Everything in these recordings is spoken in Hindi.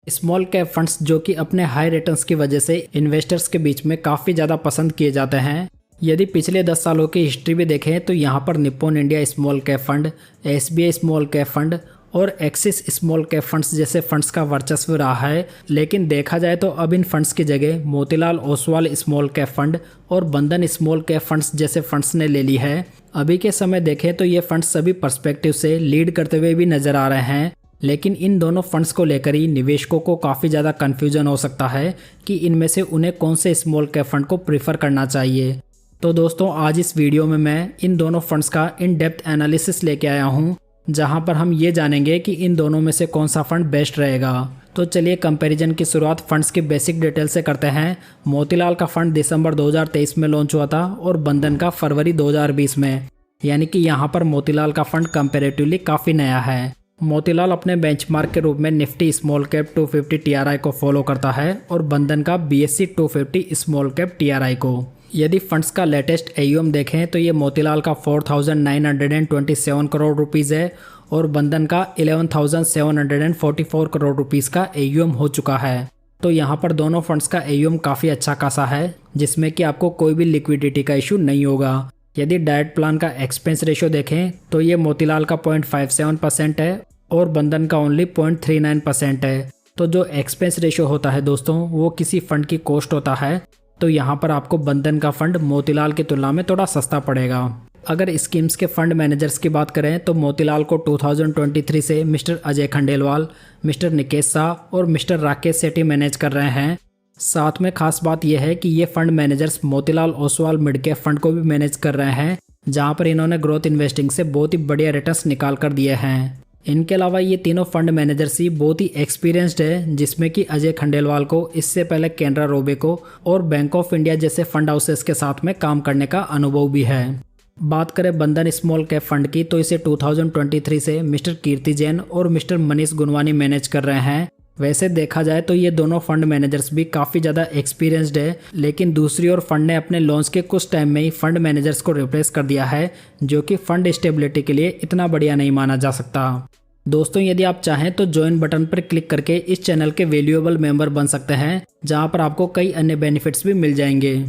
स्मॉल कैप फंड्स जो कि अपने हाई रिटर्न्स की वजह से इन्वेस्टर्स के बीच में काफ़ी ज़्यादा पसंद किए जाते हैं। यदि पिछले 10 सालों की हिस्ट्री भी देखें तो यहाँ पर Nippon India small cap fund, SBI small cap fund और एक्सिस स्मॉल कैप फंड्स जैसे फंड्स का वर्चस्व रहा है। लेकिन देखा जाए तो अब इन फंड्स की जगह Motilal Oswal small cap fund और बंधन स्मॉल कैप फंड्स जैसे फंड्स ने ले ली है। अभी के समय देखें तो ये फंड्स सभी पर्सपेक्टिव से लीड करते हुए भी नजर आ रहे हैं, लेकिन इन दोनों फंड्स को लेकर ही निवेशकों को काफ़ी ज़्यादा कन्फ्यूजन हो सकता है कि इनमें से उन्हें कौन से स्मॉल कैप फंड को प्रीफर करना चाहिए। तो दोस्तों आज इस वीडियो में मैं इन दोनों फंड्स का इन डेप्थ एनालिसिस लेके आया हूँ, जहां पर हम ये जानेंगे कि इन दोनों में से कौन सा फंड बेस्ट रहेगा। तो चलिए कंपैरिजन की शुरुआत फंड्स की बेसिक डिटेल से करते हैं। मोतीलाल का फंड दिसंबर 2023 में लॉन्च हुआ था और बंधन का फरवरी 2020 में, यानी कि यहाँ पर मोतीलाल का फंड कंपैरेटिवली काफ़ी नया है। मोतीलाल अपने बेंचमार्क के रूप में निफ्टी स्मॉल कैप 250 टीआरआई को फॉलो करता है और बंधन का बीएससी 250 स्मॉल कैप टीआरआई को। यदि फंड्स का लेटेस्ट एयूएम देखें तो ये मोतीलाल का 4,927 करोड़ रुपीज़ है और बंधन का 11,744 करोड़ रुपीज़ का एयूएम हो चुका है। तो यहाँ पर दोनों फंड्स का एयूएम काफ़ी अच्छा खासा है, जिसमें कि आपको कोई भी लिक्विडिटी का इशू नहीं होगा। यदि डाइट प्लान का एक्सपेंस रेशियो देखें तो ये मोतीलाल का 0.57% है और बंधन का ओनली 0.39% है। तो जो एक्सपेंस रेशियो होता है दोस्तों, वो किसी फंड की कॉस्ट होता है। तो यहाँ पर आपको बंधन का फंड मोतीलाल की तुलना में थोड़ा सस्ता पड़ेगा। अगर स्कीम्स के फंड मैनेजर्स की बात करें तो मोतीलाल को 2023 से मिस्टर अजय खंडेलवाल, मिस्टर निकेश शाह और मिस्टर राकेश सेठी मैनेज कर रहे हैं। साथ में खास बात यह है कि ये fund managers Motilal Oswal mid cap fund को भी मैनेज कर रहे हैं, जहाँ पर इन्होंने ग्रोथ इन्वेस्टिंग से बहुत ही बढ़िया रिटर्न्स निकाल कर दिए हैं। इनके अलावा ये तीनों फंड मैनेजर्स ही बहुत ही एक्सपीरियंस्ड है, जिसमें कि अजय खंडेलवाल को इससे पहले कैनरा रोबेको और बैंक ऑफ इंडिया जैसे फंड हाउसेस के साथ में काम करने का अनुभव भी है। बात करें बंधन स्मॉल कैप फंड की तो इसे 2023 से मिस्टर कीर्ति जैन और मिस्टर मनीष गुनवानी मैनेज कर रहे हैं। वैसे देखा जाए तो ये दोनों फंड मैनेजर्स भी काफ़ी ज़्यादा एक्सपीरियंस्ड है, लेकिन दूसरी ओर फंड ने अपने लॉन्च के कुछ टाइम में ही फंड मैनेजर्स को रिप्लेस कर दिया है, जो कि फंड स्टेबिलिटी के लिए इतना बढ़िया नहीं माना जा सकता। दोस्तों यदि आप चाहें तो ज्वाइन बटन पर क्लिक करके इस चैनल के वैल्यूएबल मेंबर बन सकते हैं, जहां पर आपको कई अन्य बेनिफिट्स भी मिल जाएंगे।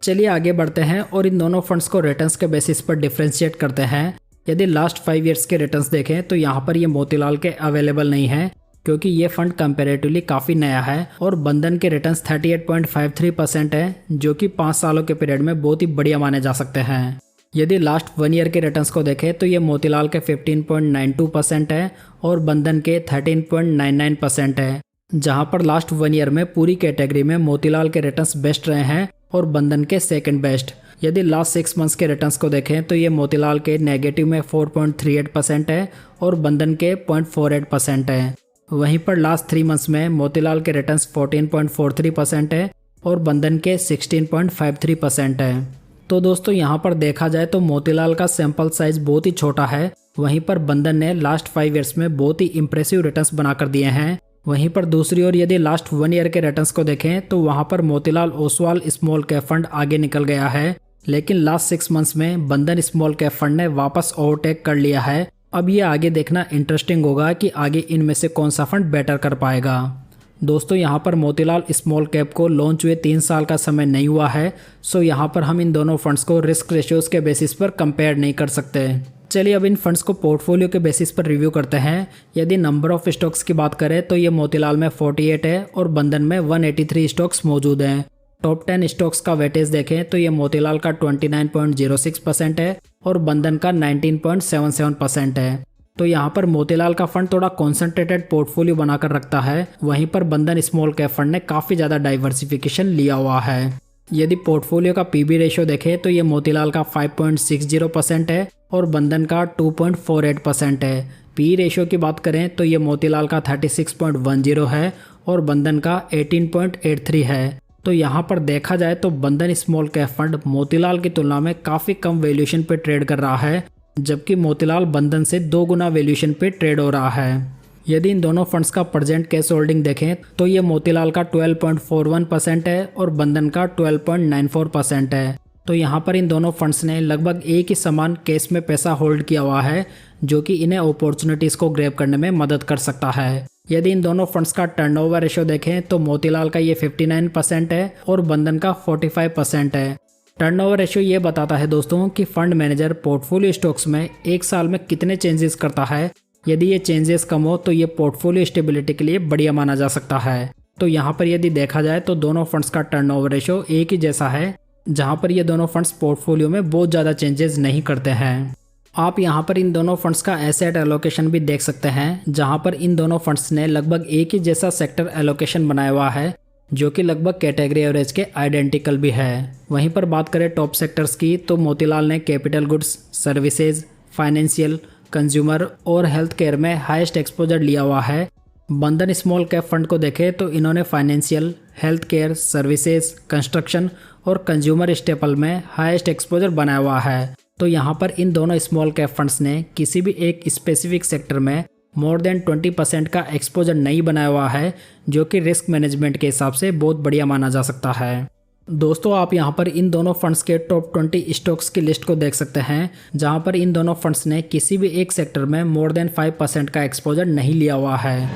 चलिए आगे बढ़ते हैं और इन दोनों फंड्स को रिटर्न्स के बेसिस पर डिफ्रेंशिएट करते हैं। यदि लास्ट 5 ईयर्स के रिटर्न्स देखें तो यहाँ पर ये मोतीलाल के अवेलेबल नहीं है, क्योंकि ये फंड कंपैरेटिवली काफ़ी नया है और बंधन के रिटर्न्स 38.53% है, जो कि 5 सालों के पीरियड में बहुत ही बढ़िया माने जा सकते हैं। यदि लास्ट 1 ईयर के रिटर्न्स को देखें तो ये मोतीलाल के 15.92% है और बंधन के 13.99% है, जहां पर लास्ट 1 ईयर में पूरी कैटेगरी में मोतीलाल के रिटर्न्स बेस्ट रहे हैं और बंधन के सेकंड बेस्ट। यदि लास्ट 6 मंथ्स के रिटर्न्स को देखें तो ये मोतीलाल के नेगेटिव में 4.38% है और बंधन के 0.48% है। वहीं पर लास्ट 3 मंथ्स में मोतीलाल के रिटर्न्स 14.43% है और बंधन के 16.53% है। तो दोस्तों यहाँ पर देखा जाए तो मोतीलाल का सैंपल साइज बहुत ही छोटा है, वहीं पर बंधन ने लास्ट 5 ईयर्स में बहुत ही इंप्रेसिव रिटर्न्स बनाकर दिए हैं। वहीं पर दूसरी ओर यदि लास्ट 1 ईयर के रिटर्न्स को देखें तो वहाँ पर Motilal Oswal small cap fund आगे निकल गया है, लेकिन लास्ट 6 मंथ्स में बंधन स्मॉल कैप फंड ने वापस ओवरटेक कर लिया है। अब ये आगे देखना इंटरेस्टिंग होगा कि आगे इनमें से कौन सा फंड बेटर कर पाएगा। दोस्तों यहाँ पर मोतीलाल स्मॉल कैप को लॉन्च हुए 3 साल का समय नहीं हुआ है, सो यहाँ पर हम इन दोनों फंड्स को रिस्क रेशियोज के बेसिस पर कंपेयर नहीं कर सकते। चलिए अब इन फंड्स को पोर्टफोलियो के बेसिस पर रिव्यू करते हैं। यदि नंबर ऑफ स्टॉक्स की बात करें तो ये मोतीलाल में 48 है और बंधन में 183 स्टॉक्स मौजूद हैं। टॉप 10 स्टॉक्स का वेटेज देखें तो ये मोतीलाल का 29.06% है और बंधन का 19.77% है। तो यहाँ पर मोतीलाल का फंड थोड़ा कॉन्सेंट्रेटेड पोर्टफोलियो बनाकर रखता है, वहीं पर बंधन स्मॉल कैप फंड ने काफ़ी ज़्यादा डाइवर्सिफिकेशन लिया हुआ है। यदि पोर्टफोलियो का पीबी रेशियो देखें तो ये मोतीलाल का 5.60% है और बंधन का 2.48% है। पी रेशियो की बात करें तो ये मोतीलाल का 36.10 है और बंधन का 18.83 है। तो यहाँ पर देखा जाए तो बंधन स्मॉल कैप फंड मोतीलाल की तुलना में काफ़ी कम वैल्यूएशन पे ट्रेड कर रहा है, जबकि मोतीलाल बंधन से 2 गुना वैल्यूएशन पे ट्रेड हो रहा है। यदि इन दोनों फंड्स का प्रेजेंट कैश होल्डिंग देखें तो ये मोतीलाल का 12.41% है और बंधन का 12.94% है। तो यहाँ पर इन दोनों फंड्स ने लगभग एक ही समान केस में पैसा होल्ड किया हुआ है, जो कि इन्हें अपॉर्चुनिटीज़ को ग्रैब करने में मदद कर सकता है। यदि इन दोनों फंड्स का टर्नओवर रेशियो देखें तो मोतीलाल का ये 59% है और बंधन का 45% है। टर्नओवर रेशियो ये बताता है दोस्तों कि फंड मैनेजर पोर्टफोलियो स्टॉक्स में एक साल में कितने चेंजेस करता है। यदि ये चेंजेस कम हो तो ये पोर्टफोलियो स्टेबिलिटी के लिए बढ़िया माना जा सकता है। तो यहाँ पर यदि देखा जाए तो दोनों फंड्स का टर्नओवर रेशियो एक ही जैसा है, जहाँ पर ये दोनों फंड्स पोर्टफोलियो में बहुत ज़्यादा चेंजेस नहीं करते हैं। आप यहाँ पर इन दोनों फंड्स का एसेट एलोकेशन भी देख सकते हैं, जहाँ पर इन दोनों फंड्स ने लगभग एक ही जैसा सेक्टर एलोकेशन बनाया हुआ है, जो कि लगभग कैटेगरी एवरेज के आइडेंटिकल भी है। वहीं पर बात करें टॉप सेक्टर्स की तो मोतीलाल ने capital goods, services, financial, consumer और हेल्थ केयर में हाईएस्ट एक्सपोजर लिया हुआ है। बंधन स्मॉल कैप फंड को देखें तो इन्होंने financial, health care, services, construction और कंज्यूमर स्टेपल में हाईएस्ट एक्सपोजर बनाया हुआ है। तो यहाँ पर इन दोनों स्मॉल कैप फंड्स ने किसी भी एक स्पेसिफिक सेक्टर में मोर देन 20% का एक्सपोजर नहीं बनाया हुआ है, जो कि रिस्क मैनेजमेंट के हिसाब से बहुत बढ़िया माना जा सकता है। दोस्तों आप यहाँ पर इन दोनों फंड्स के टॉप 20 स्टॉक्स की लिस्ट को देख सकते हैं, जहाँ पर इन दोनों फंड्स ने किसी भी एक सेक्टर में मोर देन 5% का एक्सपोजर नहीं लिया हुआ है।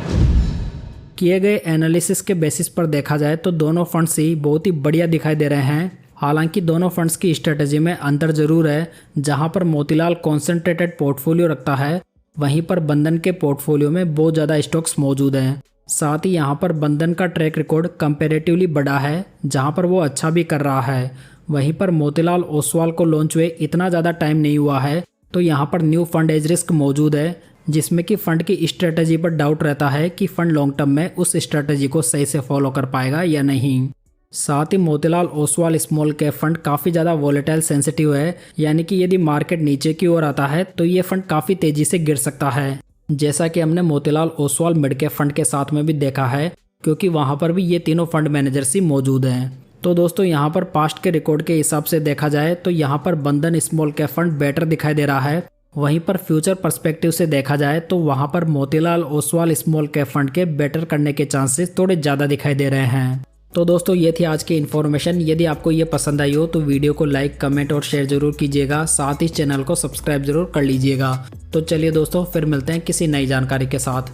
किए गए एनालिसिस के बेसिस पर देखा जाए तो दोनों फंड्स ही बहुत ही बढ़िया दिखाई दे रहे हैं। हालांकि दोनों फंड्स की स्ट्रेटजी में अंतर जरूर है। जहां पर मोतीलाल कॉन्सेंट्रेटेड पोर्टफोलियो रखता है, वहीं पर बंधन के पोर्टफोलियो में बहुत ज़्यादा स्टॉक्स मौजूद हैं। साथ ही यहां पर बंधन का ट्रैक रिकॉर्ड कंपैरेटिवली बड़ा है, जहां पर वो अच्छा भी कर रहा है। वहीं पर मोतीलाल ओसवाल को लॉन्च हुए इतना ज़्यादा टाइम नहीं हुआ है, तो यहाँ पर न्यू फंड एज रिस्क मौजूद है, जिसमें कि फंड की स्ट्रेटजी पर डाउट रहता है कि फंड लॉन्ग टर्म में उस स्ट्रेटजी को सही से फॉलो कर पाएगा या नहीं। साथ ही Motilal Oswal small cap fund काफ़ी ज़्यादा वोलेटाइल सेंसिटिव है, यानी कि यदि मार्केट नीचे की ओर आता है तो ये फंड काफ़ी तेज़ी से गिर सकता है, जैसा कि हमने Motilal Oswal mid cap fund के साथ में भी देखा है, क्योंकि वहाँ पर भी ये तीनों फंड मैनेजर्स ही मौजूद हैं। तो दोस्तों यहाँ पर पास्ट के रिकॉर्ड के हिसाब से देखा जाए तो यहाँ पर बंधन स्मॉल कैप फंड बेटर दिखाई दे रहा है। वहीं पर फ्यूचर पर्सपेक्टिव से देखा जाए तो वहाँ पर Motilal Oswal small cap fund के बेटर करने के चांसेस थोड़े ज़्यादा दिखाई दे रहे हैं। तो दोस्तों ये थी आज की इन्फॉर्मेशन। यदि आपको ये पसंद आई हो तो वीडियो को लाइक, कमेंट और शेयर जरूर कीजिएगा। साथ ही चैनल को सब्सक्राइब जरूर कर लीजिएगा। तो चलिए दोस्तों फिर मिलते हैं किसी नई जानकारी के साथ।